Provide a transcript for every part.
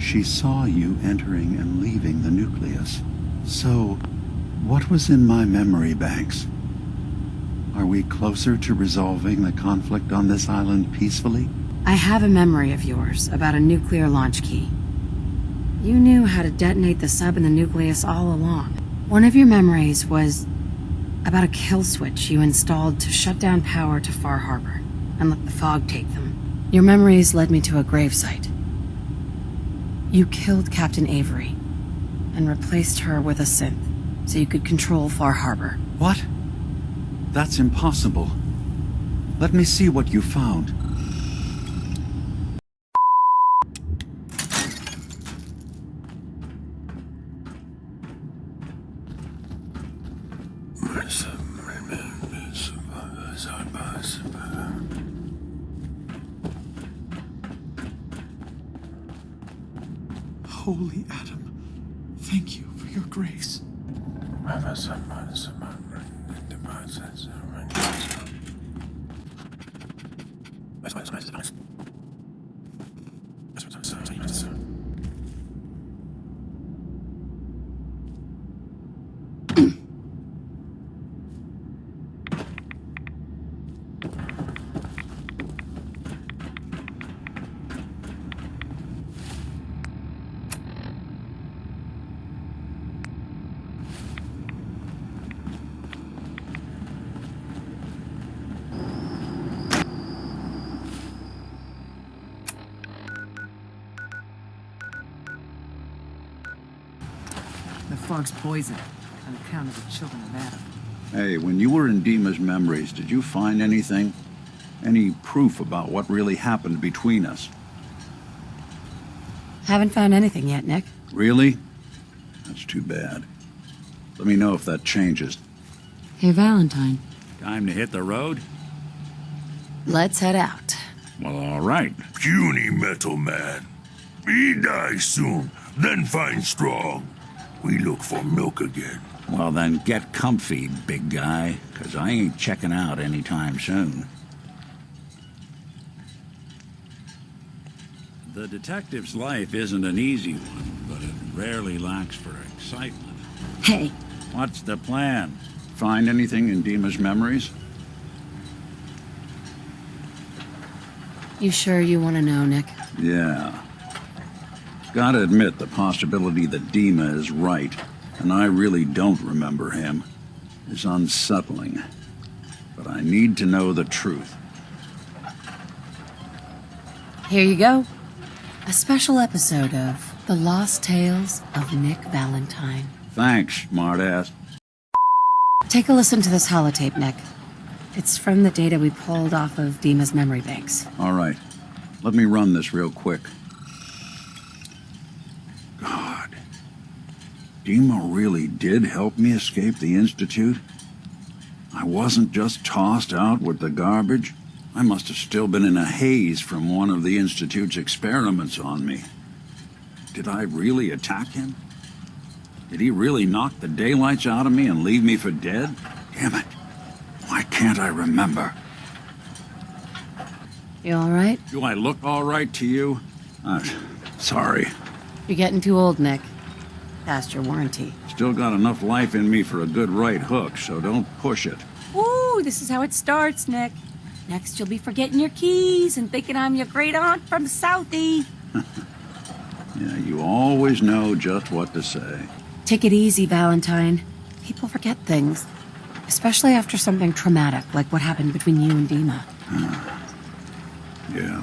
She saw you entering and leaving the nucleus. So, what was in my memory banks? Are we closer to resolving the conflict on this island peacefully? I have a memory of yours about a nuclear launch key. You knew how to detonate the sub in the nucleus all along. One of your memories was about a kill switch you installed to shut down power to Far Harbor and let the fog take them. Your memories led me to a gravesite. You killed Captain Avery and replaced her with a synth so you could control Far Harbor. What? That's impossible. Let me see what you found. Holy Adam, thank you for your grace. The fog's poison on account of the children of Adam. Hey, when you were in Dima's memories, did you find anything? Any proof about what really happened between us? Haven't found anything yet, Nick. Really? That's too bad. Let me know if that changes. Hey, Valentine. Time to hit the road? Let's head out. Well, all right. Puny metal man. He dies soon, then find strong. We look for milk again. Well, then get comfy, big guy, 'cause I ain't checking out anytime soon. The detective's life isn't an easy one, but it rarely lacks for excitement. Hey, What's the plan? Find anything in Dima's memories? you sure you want to know, Nick? Yeah. Gotta admit, the possibility that Dima is right, and I really don't remember him, is unsettling. But I need to know the truth. Here you go. A special episode of The Lost Tales of Nick Valentine. Thanks, smartass. Take a listen to this holotape, Nick. It's from the data we pulled off of Dima's memory banks. All right. Let me run this real quick. God. Dima really did help me escape the Institute? I wasn't just tossed out with the garbage. I must have still been in a haze from one of the Institute's experiments on me. Did I really attack him? Did he really knock the daylights out of me and leave me for dead? Damn it. Why can't I remember? You all right? Do I look all right to you? Sorry. You're getting too old, Nick. Past your warranty. Still got enough life in me for a good right hook, so don't push it. Ooh, this is how it starts, Nick. Next you'll be forgetting your keys and thinking I'm your great aunt from Southie. Yeah, you always know just what to say. Take it easy, Valentine. People forget things. Especially after something traumatic, like what happened between you and Dima. Yeah.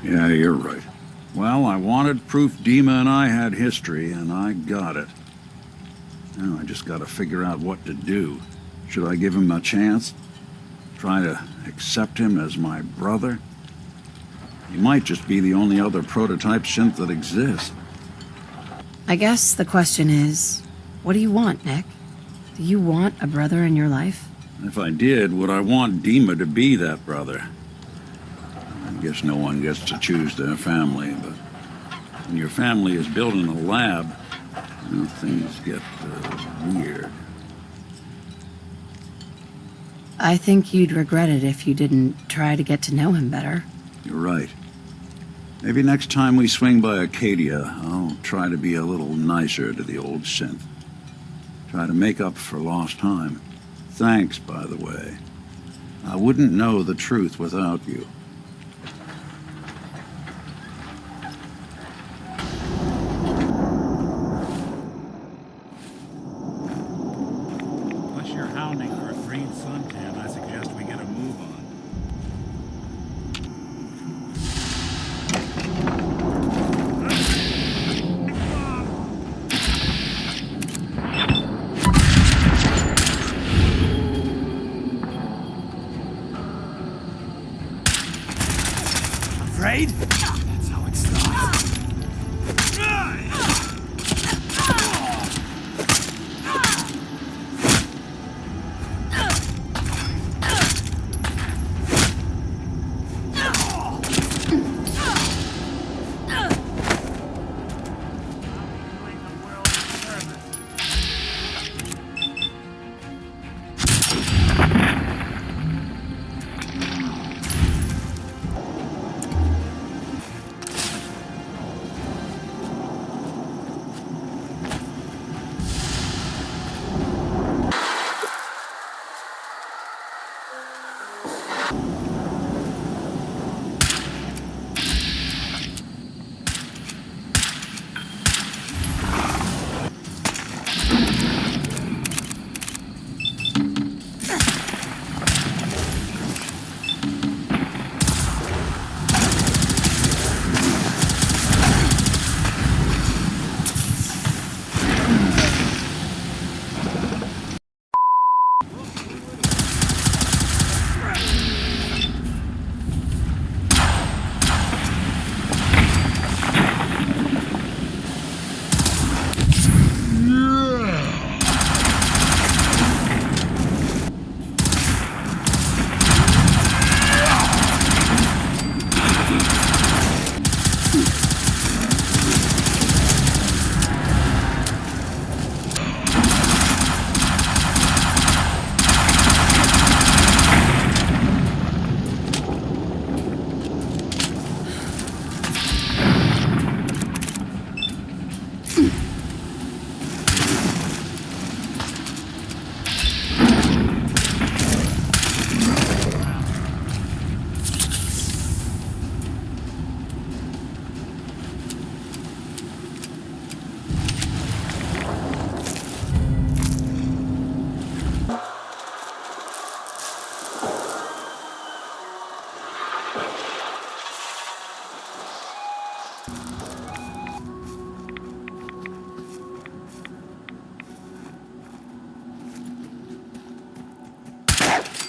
Yeah, you're right. Well, I wanted proof Dima and I had history, and I got it. Now I just gotta figure out what to do. Should I give him a chance? Try to accept him as my brother? He might just be the only other prototype synth that exists. I guess the question is, what do you want, Nick? Do you want a brother in your life? If I did, would I want Dima to be that brother? I guess no one gets to choose their family, but when your family is built in a lab, things get weird. I think you'd regret it if you didn't try to get to know him better. You're right. Maybe next time we swing by Acadia, I'll try to be a little nicer to the old synth. Try to make up for lost time. Thanks, by the way. I wouldn't know the truth without you. Unless you're hounding for a green suntan, I suggest we get a move on. Afraid? That's how it starts.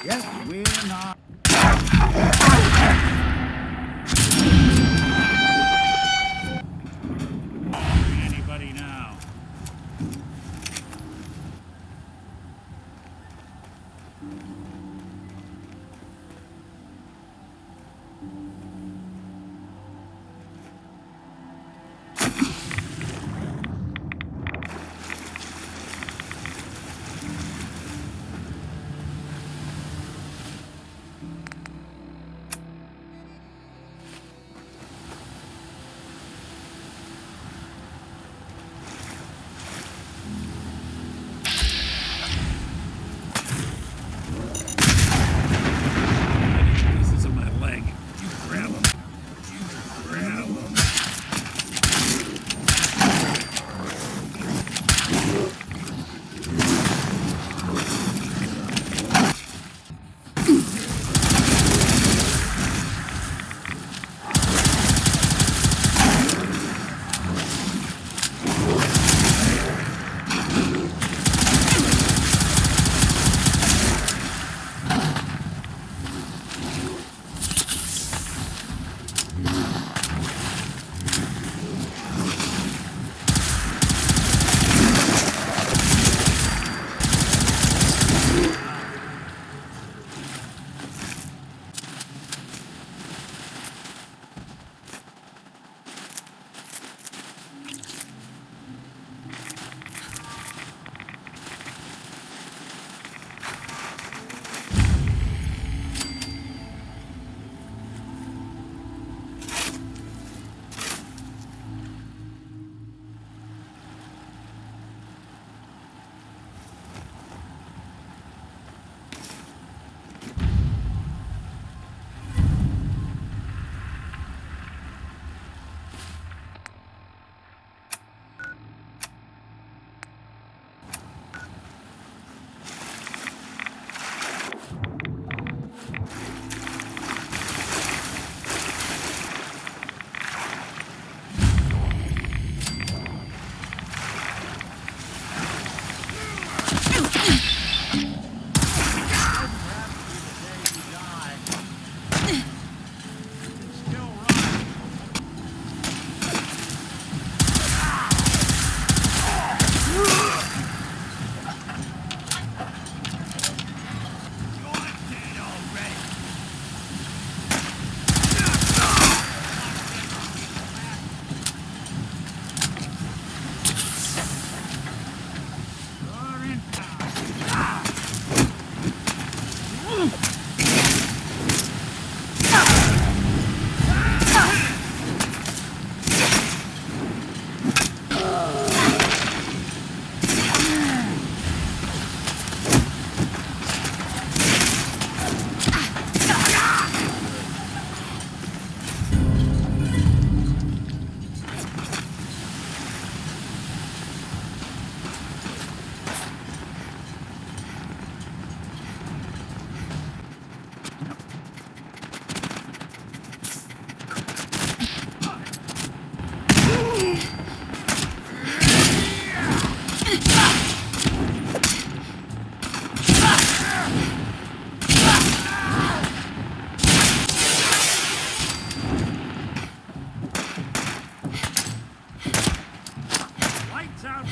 Yes, we're not. Anybody now?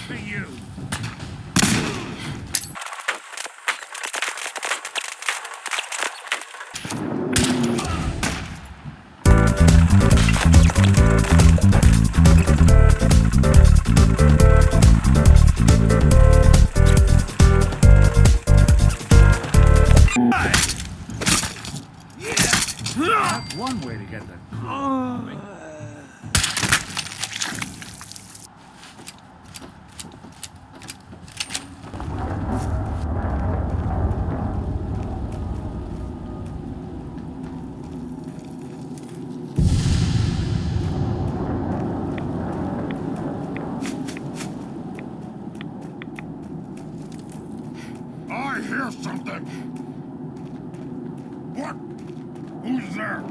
for you. That's one way to get the coming. I hear something. What? Who's there?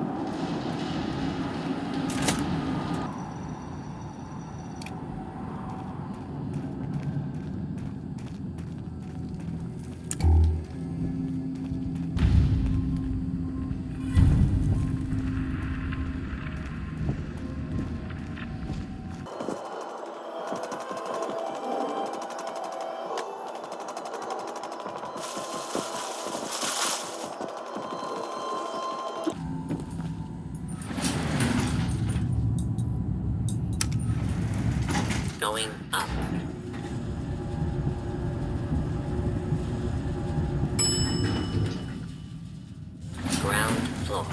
Going up. Ground floor.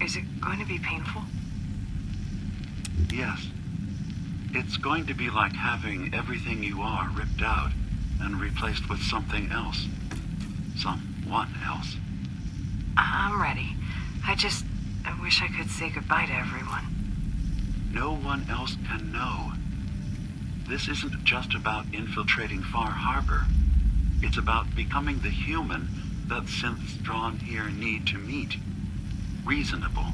Is it going to be painful? Yes. It's going to be like having everything you are ripped out and replaced with something else. Someone else. I'm ready. I wish I could say goodbye to everyone. No one else can know. This isn't just about infiltrating Far Harbor. It's about becoming the human that synths drawn here need to meet. Reasonable.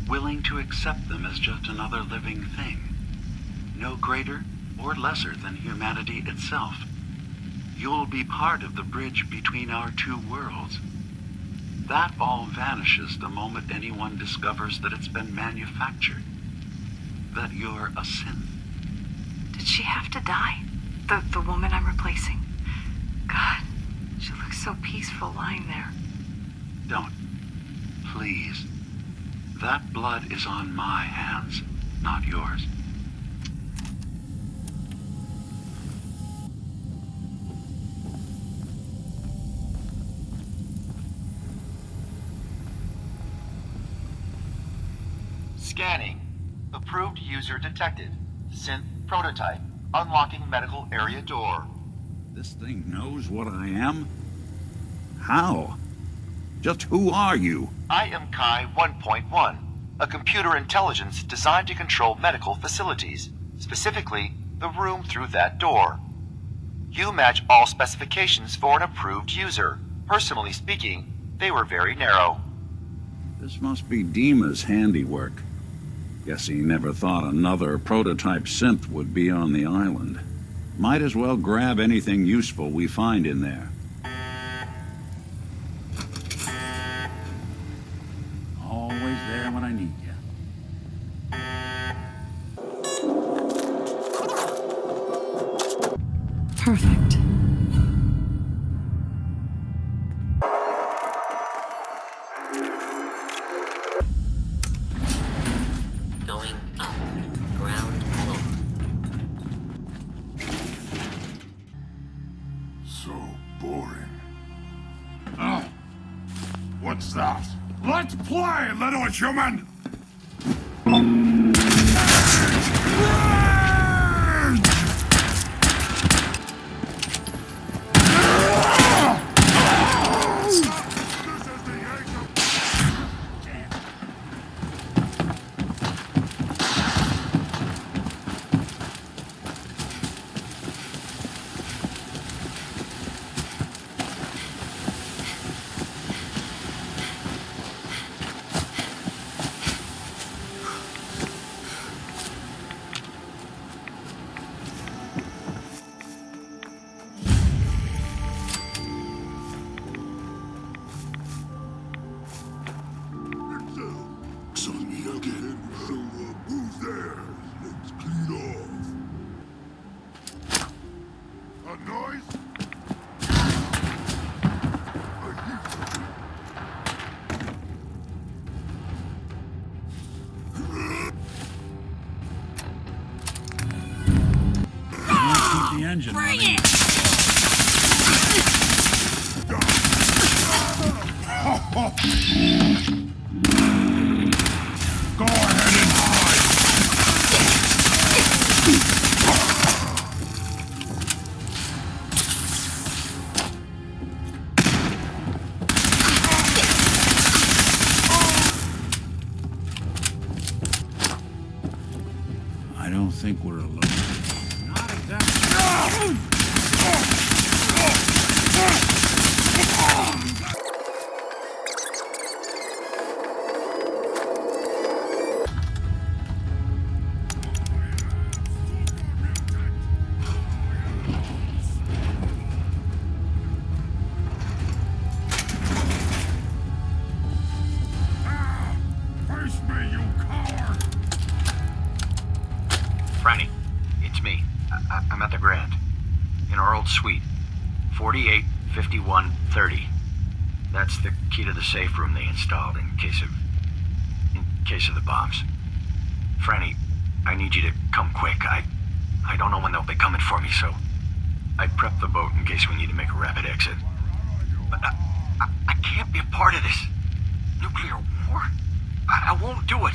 Willing to accept them as just another living thing. No greater or lesser than humanity itself. You'll be part of the bridge between our two worlds. That all vanishes the moment anyone discovers that it's been manufactured. That you're a synth. Did she have to die? The woman I'm replacing? God, she looks so peaceful lying there. Don't. Please. That blood is on my hands, not yours. Scanning. Approved user detected. Synth prototype. Unlocking medical area door. This thing knows what I am? How? Just who are you? I am Kai 1.1, a computer intelligence designed to control medical facilities, specifically the room through that door. You match all specifications for an approved user. Personally speaking, they were very narrow. This must be Dima's handiwork. Guess he never thought another prototype synth would be on the island. Might as well grab anything useful we find in there. Always there when I need you. Perfect. Going up. Ground floor. So boring. Oh, what's that? Let's play, little human! engine. Bring it! Go ahead and hide! I don't think we're alone. Not exactly. Face me, you coward! Franny, it's me. I'm at the Grand. In our old suite. 485130. That's the key to the safe room they installed in case of the bombs. Franny, I need you to come quick. I don't know when they'll be coming for me, so I prepped the boat in case we need to make a rapid exit. But I can't be a part of this nuclear war. I won't do it.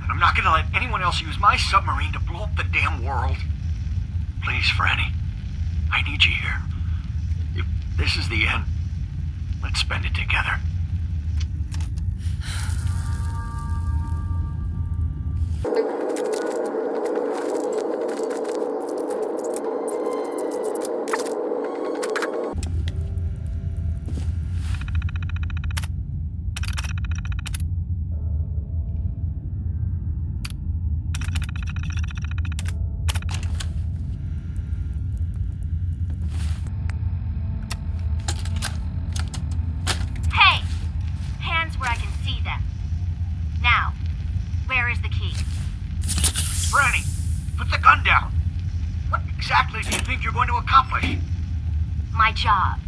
And I'm not gonna let anyone else use my submarine to blow up the damn world. Please, Franny. I need you here. If this is the end, let's spend it together. Hey! Hands where I can see them. Now, where is the key? Franny, put the gun down. What exactly do you think you're going to accomplish? My job.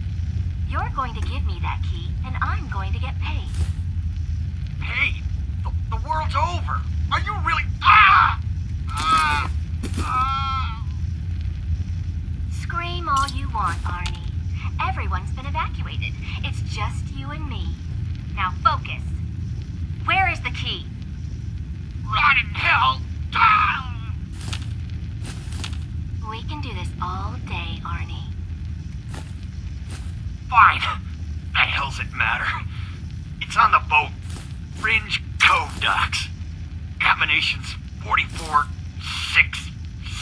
You're going to give me that key, and I'm going to get paid. Hey, the world's over. Are you really... Ah! Ah! Ah! Scream all you want, Arnie. Everyone's been evacuated. It's just you and me. Now focus. Where is the key? Rot in hell! Ah! We can do this all day, Arnie. Fine. The hell's it matter? It's on the boat. Fringe Cove docks. Combinations 44, 6,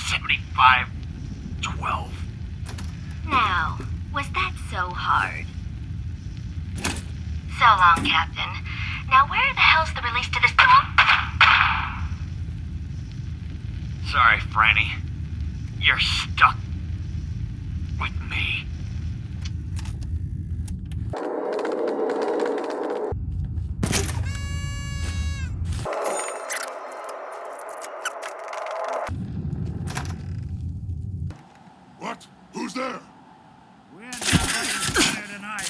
75, 12. Now, was that so hard? So long, Captain. Now where the hell's the release to this... Sorry, Franny. You're stuck with me. What? Who's there? We're not ready here tonight.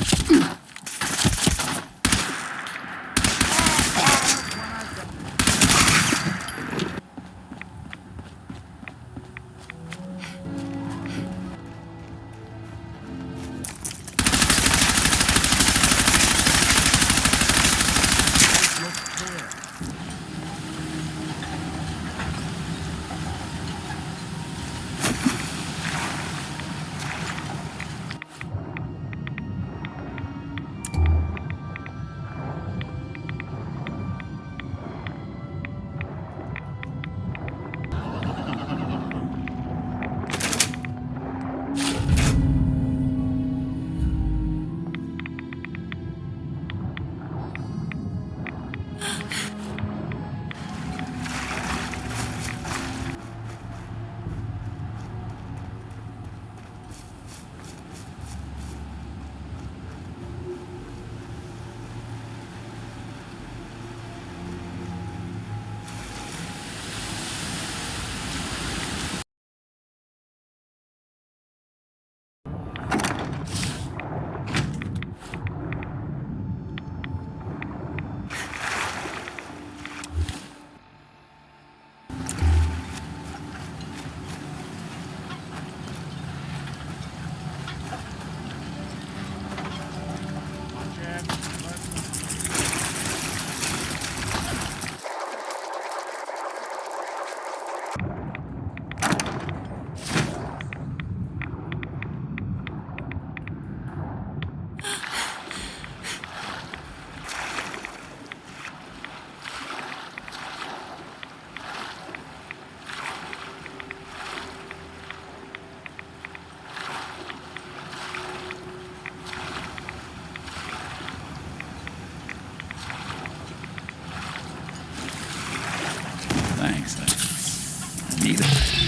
Thanks. I need it.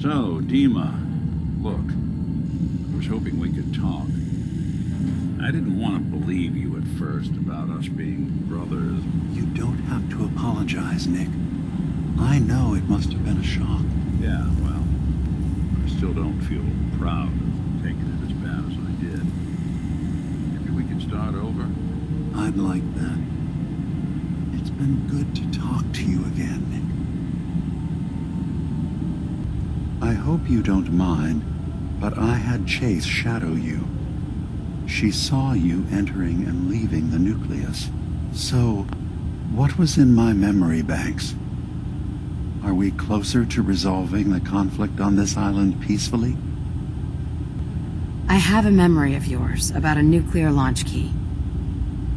So, Dima, look, I was hoping we could talk. I didn't want to believe you at first about us being brothers. You don't have to apologize, Nick. I know it must have been a shock. Yeah, well, I still don't feel proud of taking it as bad as I did. Maybe we could start over? I'd like that. It's been good to talk to you again, Nick. I hope you don't mind, but I had Chase shadow you. She saw you entering and leaving the nucleus. So, what was in my memory banks? Are we closer to resolving the conflict on this island peacefully? I have a memory of yours about a nuclear launch key.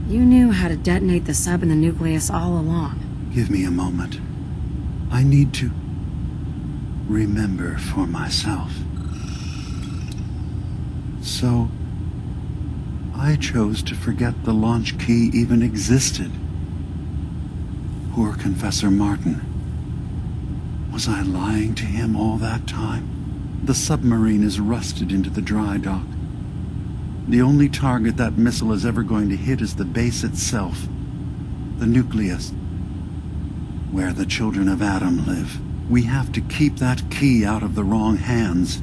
You knew how to detonate the sub in the nucleus all along. Give me a moment. I need to remember for myself. So, I chose to forget the launch key even existed. Poor Confessor Martin. Was I lying to him all that time? The submarine is rusted into the dry dock. The only target that missile is ever going to hit is the base itself, the nucleus, where the children of Adam live. We have to keep that key out of the wrong hands.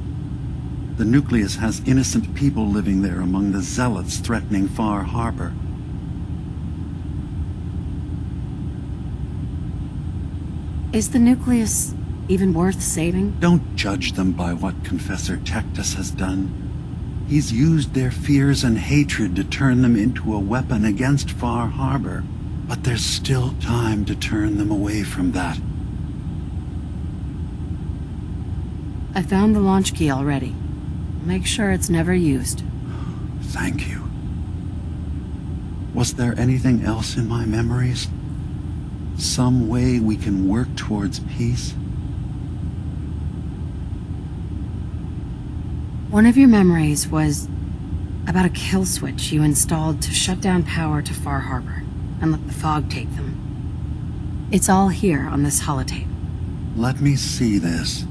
The nucleus has innocent people living there among the zealots threatening Far Harbor. Is the nucleus even worth saving? Don't judge them by what Confessor Tectus has done. He's used their fears and hatred to turn them into a weapon against Far Harbor. But there's still time to turn them away from that. I found the launch key already. Make sure it's never used. Thank you. Was there anything else in my memories? Some way we can work towards peace? One of your memories was about a kill switch you installed to shut down power to Far Harbor and let the fog take them. It's all here on this holotape. Let me see this.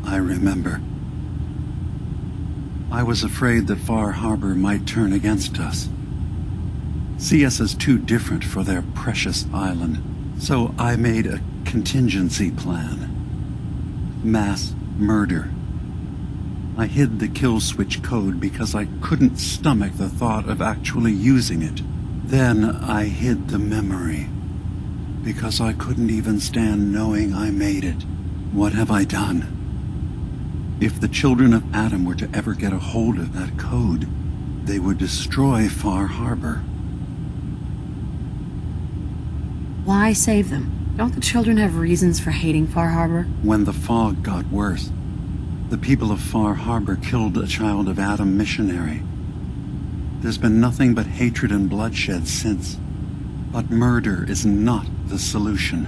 I remember. I was afraid that Far Harbor might turn against us. See us as too different for their precious island. So I made a contingency plan. Mass murder. I hid the kill switch code because I couldn't stomach the thought of actually using it. Then I hid the memory because I couldn't even stand knowing I made it. What have I done? If the children of Adam were to ever get a hold of that code, they would destroy Far Harbor. Why save them? Don't the children have reasons for hating Far Harbor? When the fog got worse, the people of Far Harbor killed a child of Adam missionary. There's been nothing but hatred and bloodshed since. But murder is not the solution.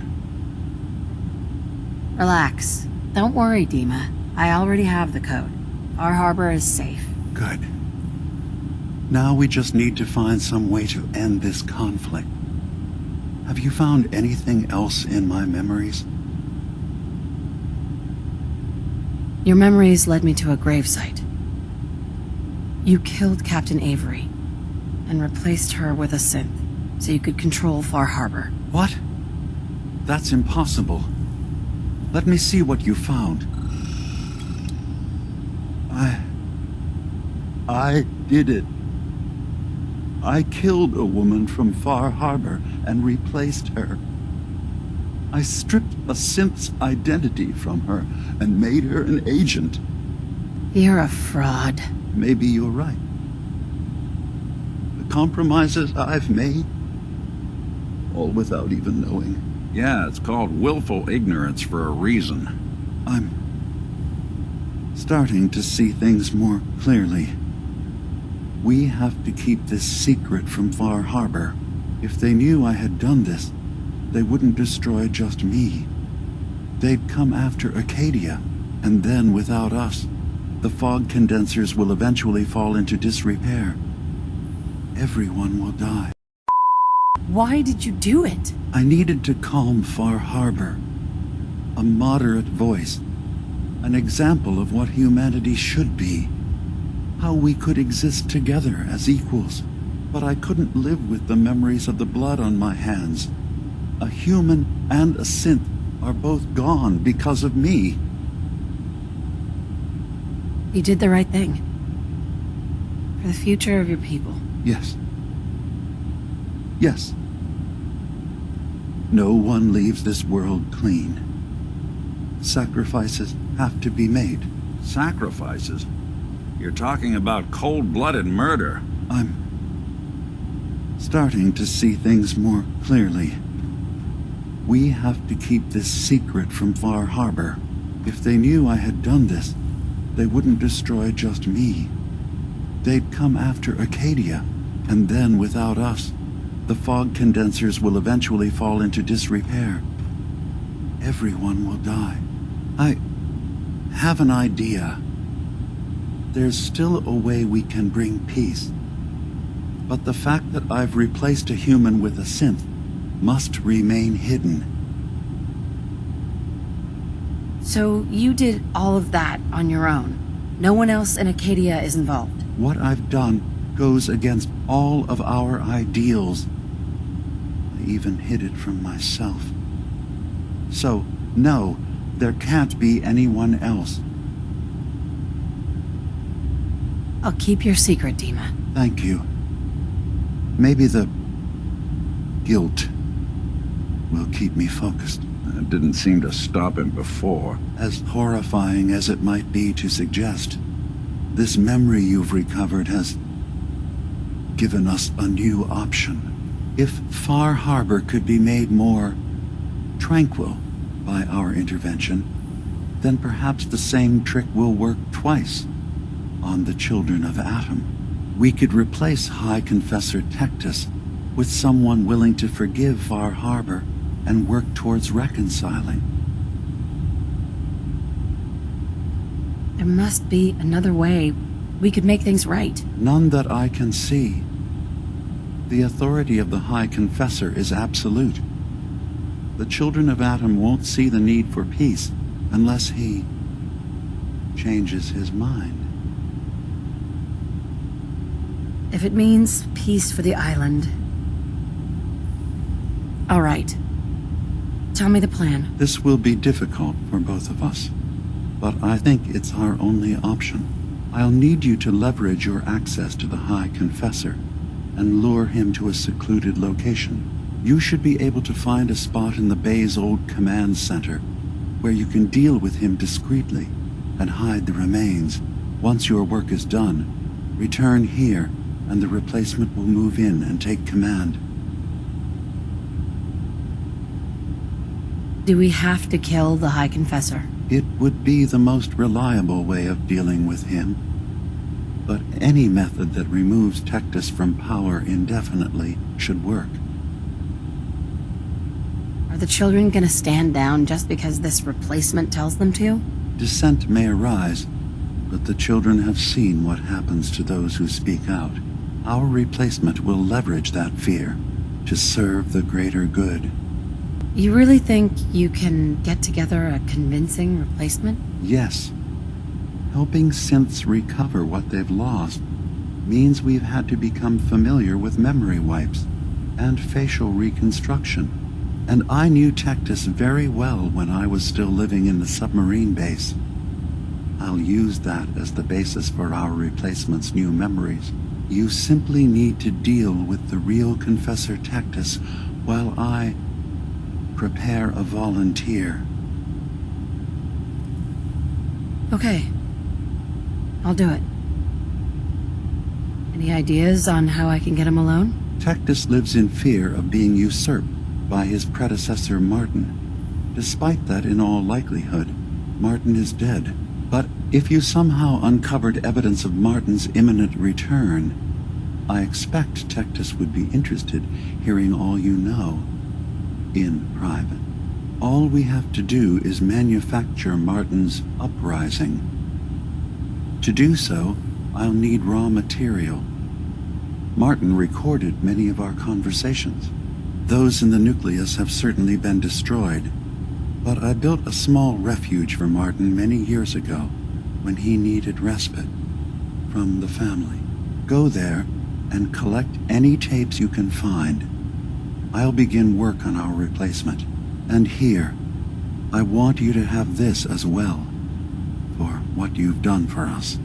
Relax. Don't worry, Dima. I already have the code. Far Harbor is safe. Good. Now we just need to find some way to end this conflict. Have you found anything else in my memories? Your memories led me to a gravesite. You killed Captain Avery and replaced her with a synth so you could control Far Harbor. What? That's impossible. Let me see what you found. I did it. I killed a woman from Far Harbor and replaced her. I stripped a synth's identity from her and made her an agent. You're a fraud. Maybe you're right. The compromises I've made, all without even knowing. Yeah, it's called willful ignorance for a reason. I'm starting to see things more clearly. We have to keep this secret from Far Harbor. If they knew I had done this, they wouldn't destroy just me. They'd come after Acadia, and then without us, the fog condensers will eventually fall into disrepair. Everyone will die. Why did you do it? I needed to calm Far Harbor. A moderate voice. An example of what humanity should be. How we could exist together as equals. But I couldn't live with the memories of the blood on my hands. A human and a synth are both gone because of me. You did the right thing. For the future of your people. Yes. Yes. No one leaves this world clean. Sacrifices have to be made. Sacrifices? You're talking about cold-blooded murder. I'm starting to see things more clearly. We have to keep this secret from Far Harbor. If they knew I had done this, they wouldn't destroy just me. They'd come after Acadia, and then without us, the fog condensers will eventually fall into disrepair. Everyone will die. I have an idea. There's still a way we can bring peace. But the fact that I've replaced a human with a synth must remain hidden. So you did all of that on your own? No one else in Acadia is involved? What I've done goes against all of our ideals. I even hid it from myself. So, no, there can't be anyone else. I'll keep your secret, Dima. Thank you. Maybe the guilt will keep me focused. It didn't seem to stop him before. As horrifying as it might be to suggest, this memory you've recovered has given us a new option. If Far Harbor could be made more tranquil by our intervention, then perhaps the same trick will work twice on the children of Atom. We could replace High Confessor Tectus with someone willing to forgive Far Harbor and work towards reconciling. There must be another way we could make things right. None that I can see. The authority of the High Confessor is absolute. The children of Atom won't see the need for peace unless he changes his mind. If it means peace for the island. All right. Tell me the plan. This will be difficult for both of us, but I think it's our only option. I'll need you to leverage your access to the High Confessor and lure him to a secluded location. You should be able to find a spot in the Bay's old command center where you can deal with him discreetly and hide the remains. Once your work is done, return here and the replacement will move in and take command. Do we have to kill the High Confessor? It would be the most reliable way of dealing with him. But any method that removes Tectus from power indefinitely should work. Are the children gonna stand down just because this replacement tells them to? Dissent may arise, but the children have seen what happens to those who speak out. Our replacement will leverage that fear to serve the greater good. You really think you can get together a convincing replacement? Yes. Helping synths recover what they've lost means we've had to become familiar with memory wipes and facial reconstruction. And I knew Tectus very well when I was still living in the submarine base. I'll use that as the basis for our replacement's new memories. You simply need to deal with the real Confessor Tectus while I prepare a volunteer. Okay. I'll do it. Any ideas on how I can get him alone? Tectus lives in fear of being usurped by his predecessor Martin. Despite that, in all likelihood, Martin is dead. But if you somehow uncovered evidence of Martin's imminent return, I expect Tectus would be interested hearing all you know, in private. All we have to do is manufacture Martin's uprising. To do so, I'll need raw material. Martin recorded many of our conversations. Those in the nucleus have certainly been destroyed, but I built a small refuge for Martin many years ago when he needed respite from the family. Go there and collect any tapes you can find. I'll begin work on our replacement. And here, I want you to have this as well, for what you've done for us.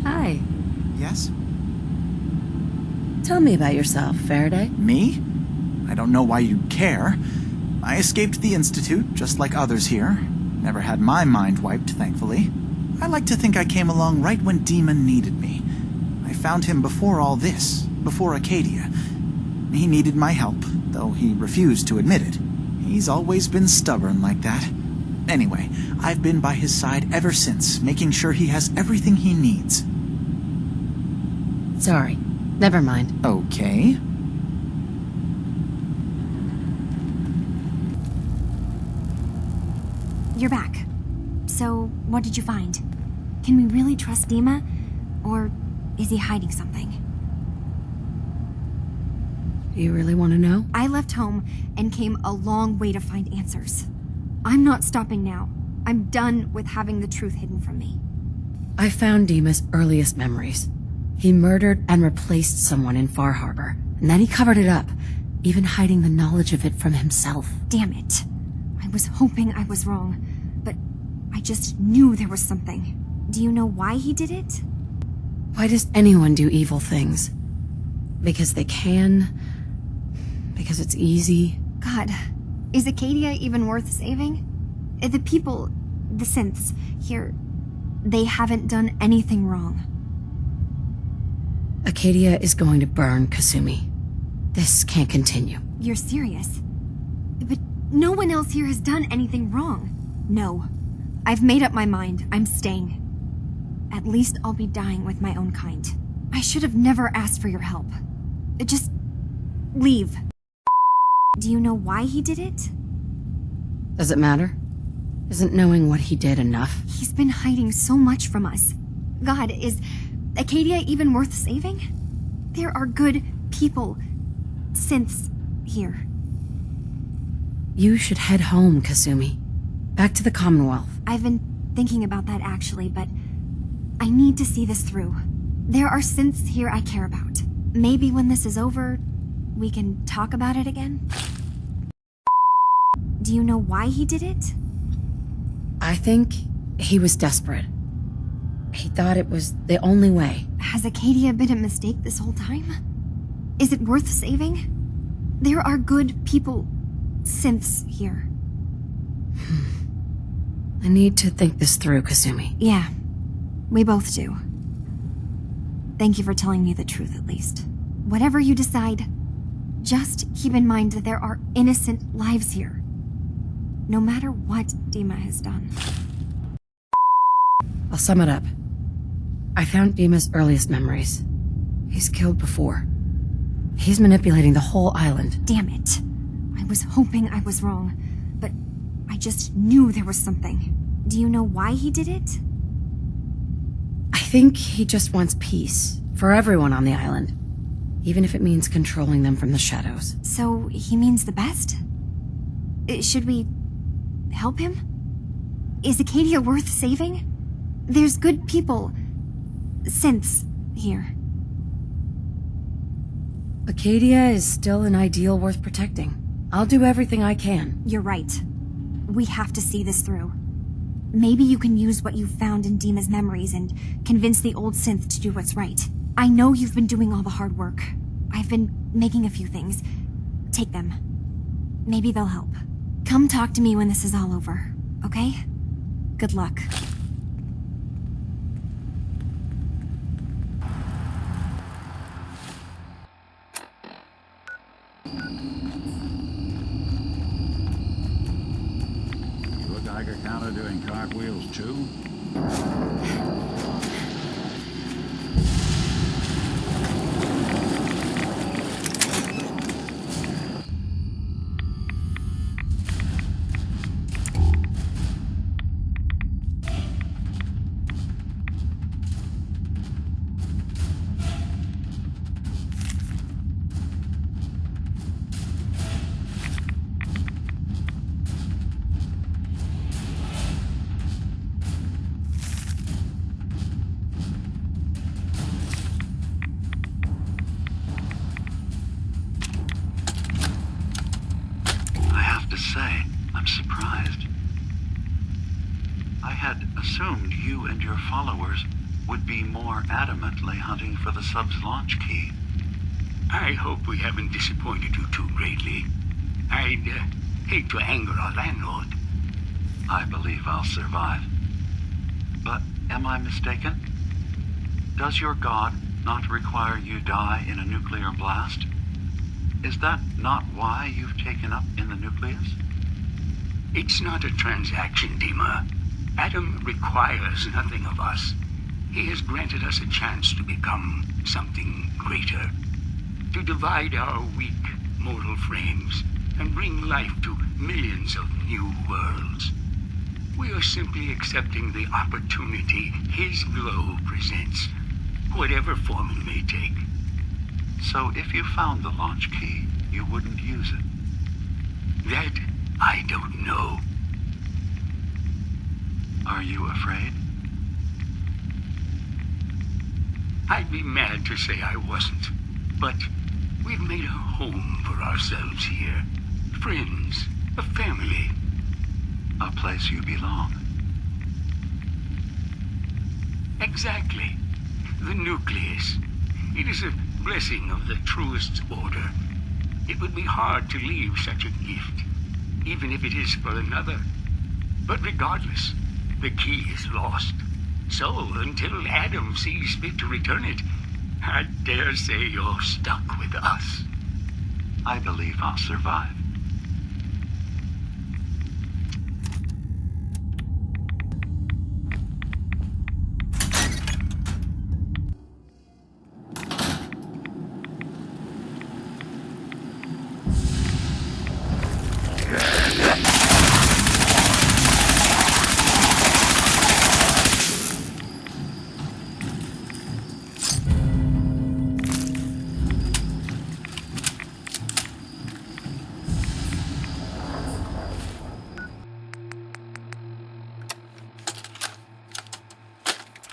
Hi. Yes? Tell me about yourself, Faraday. Me? I don't know why you'd care. I escaped the Institute, just like others here. Never had my mind wiped, thankfully. I like to think I came along right when Demon needed me. I found him before all this, before Acadia. He needed my help, though he refused to admit it. He's always been stubborn like that. Anyway, I've been by his side ever since, making sure he has everything he needs. Sorry. Never mind. Okay. You're back. So, what did you find? Can we really trust Dima? Or is he hiding something? Do you really want to know? I left home and came a long way to find answers. I'm not stopping now. I'm done with having the truth hidden from me. I found Dima's earliest memories. He murdered and replaced someone in Far Harbor, and then he covered it up, even hiding the knowledge of it from himself. Damn it. I was hoping I was wrong, but I just knew there was something. Do you know why he did it? Why does anyone do evil things? Because they can? Because it's easy? God, is Acadia even worth saving? The people, the synths, here, they haven't done anything wrong. Acadia is going to burn Kasumi. This can't continue. You're serious? But no one else here has done anything wrong. No. I've made up my mind. I'm staying. At least I'll be dying with my own kind. I should have never asked for your help. Just leave. Do you know why he did it? Does it matter? Isn't knowing what he did enough? He's been hiding so much from us. God, is Acadia even worth saving? There are good people, synths, here. You should head home, Kasumi. Back to the Commonwealth. I've been thinking about that actually, but I need to see this through. There are synths here I care about. Maybe when this is over, we can talk about it again? Do you know why he did it? I think he was desperate. He thought it was the only way. Has Acadia been a mistake this whole time? Is it worth saving? There are good people, synths here. I need to think this through, Kasumi. Yeah, we both do. Thank you for telling me the truth, at least. Whatever you decide, just keep in mind that there are innocent lives here. No matter what Dima has done. I'll sum it up. I found Dima's earliest memories. He's killed before. He's manipulating the whole island. Damn it. I was hoping I was wrong, but I just knew there was something. Do you know why he did it? I think he just wants peace for everyone on the island, even if it means controlling them from the shadows. So he means the best? Should we help him? Is Acadia worth saving? There's good people, synths, here. Acadia is still an ideal worth protecting. I'll do everything I can. You're right. We have to see this through. Maybe you can use what you found in Dima's memories and convince the old synth to do what's right. I know you've been doing all the hard work. I've been making a few things. Take them. Maybe they'll help. Come talk to me when this is all over, okay? Good luck. You look like a counter doing cartwheels too. Say, I'm surprised. I had assumed you and your followers would be more adamantly hunting for the sub's launch key. I hope we haven't disappointed you too greatly. I'd hate to anger our landlord. I believe I'll survive. But am I mistaken? Does your god not require you die in a nuclear blast? Is that not why you've taken up in the nucleus? It's not a transaction, Dima. Adam requires nothing of us. He has granted us a chance to become something greater. To divide our weak, mortal frames and bring life to millions of new worlds. We are simply accepting the opportunity his glow presents, whatever form it may take. So if you found the launch key, you wouldn't use it? That I don't know. Are you afraid? I'd be mad to say I wasn't, but we've made a home for ourselves here. Friends, a family. A place you belong. Exactly. The nucleus. It is a blessing of the truest order. It would be hard to leave such a gift, even if it is for another. But regardless, the key is lost. So, until Adam sees fit to return it, I dare say you're stuck with us. I believe I'll survive.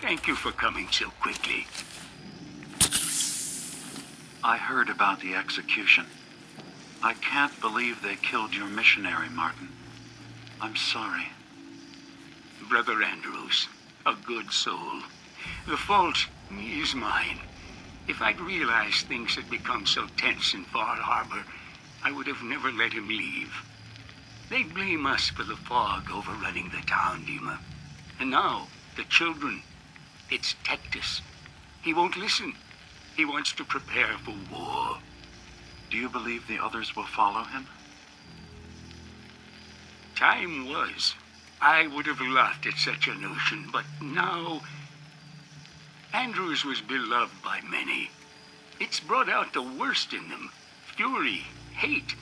Thank you for coming so quickly. I heard about the execution. I can't believe they killed your missionary, Martin. I'm sorry. Brother Andrews, a good soul. The fault is mine. If I'd realized things had become so tense in Far Harbor, I would have never let him leave. They blame us for the fog overrunning the town, Dima. And now, the children. It's Tectus. He won't listen. He wants to prepare for war. Do you believe the others will follow him? Time was. I would have laughed at such a notion, but now... Andrews was beloved by many. It's brought out the worst in them. Fury, hate.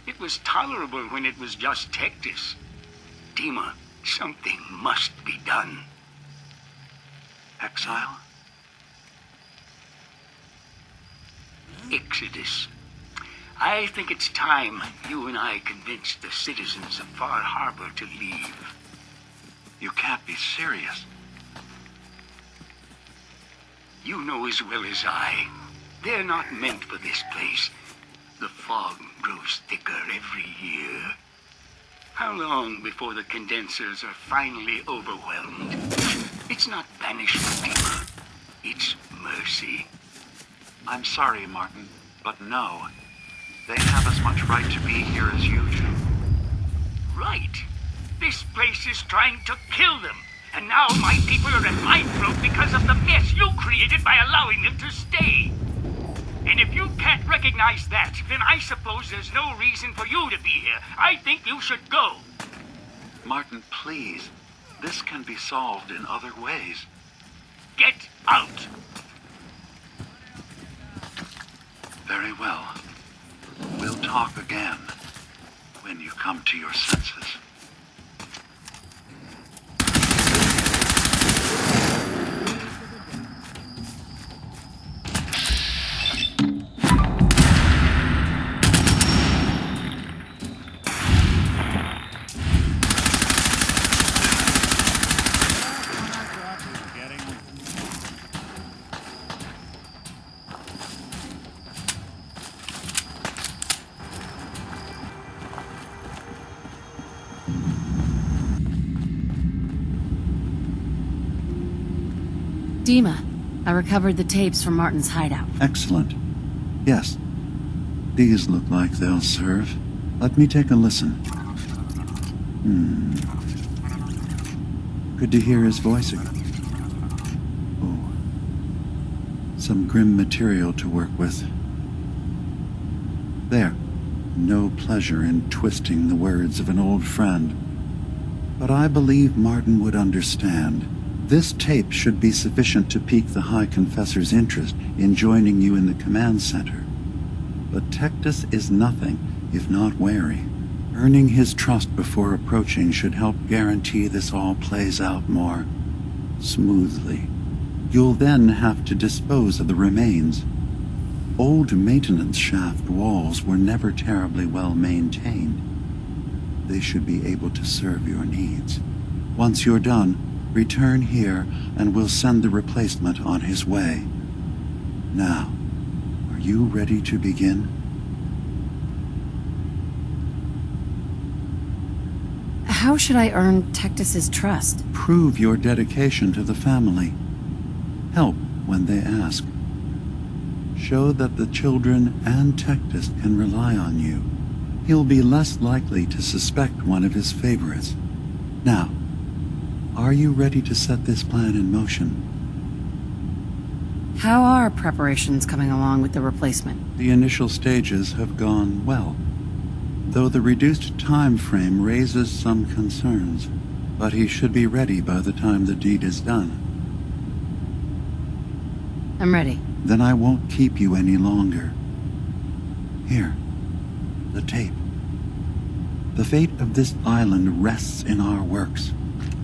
It was tolerable when it was just Tectus. Dima, something must be done. Exile? Exodus. I think it's time you and I convinced the citizens of Far Harbor to leave. You can't be serious. You know as well as I, they're not meant for this place. The fog grows thicker every year. How long before the condensers are finally overwhelmed? It's not banishment, Dima. It's mercy. I'm sorry, Martin, but no. They have as much right to be here as you do. Right. This place is trying to kill them. And now my people are at my throat because of the mess you created by allowing them to stay. And if you can't recognize that, then I suppose there's no reason for you to be here. I think you should go. Martin, please. This can be solved in other ways. Get out! Very well. We'll talk again when you come to your senses. Dima, I recovered the tapes from Martin's hideout. Excellent. Yes. These look like they'll serve. Let me take a listen. Good to hear his voice again. Oh. Some grim material to work with. There. No pleasure in twisting the words of an old friend. But I believe Martin would understand. This tape should be sufficient to pique the High Confessor's interest in joining you in the command center. But Tectus is nothing if not wary. Earning his trust before approaching should help guarantee this all plays out more smoothly. You'll then have to dispose of the remains. Old maintenance shaft walls were never terribly well maintained. They should be able to serve your needs. Once you're done, return here, and we'll send the replacement on his way. Now, are you ready to begin? How should I earn Tectus's trust? Prove your dedication to the family. Help when they ask. Show that the children and Tectus can rely on you. He'll be less likely to suspect one of his favorites. Now, are you ready to set this plan in motion? How are preparations coming along with the replacement? The initial stages have gone well, though the reduced time frame raises some concerns. But he should be ready by the time the deed is done. I'm ready. Then I won't keep you any longer. Here, the tape. The fate of this island rests in our works.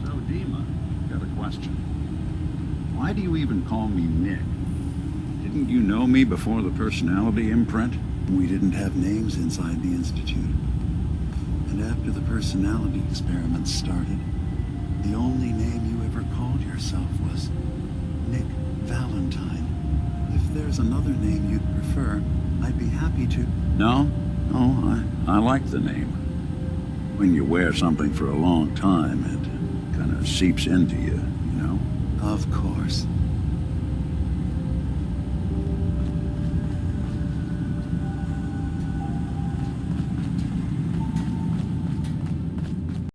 So, Dima, got a question. Why do you even call me Nick? Didn't you know me before the personality imprint? We didn't have names inside the Institute. And after the personality experiments started, the only name you ever called yourself was Nick Valentine. If there's another name you'd prefer, I'd be happy to... No, I like the name. When you wear something for a long time, it kind of seeps into you, you know? Of course.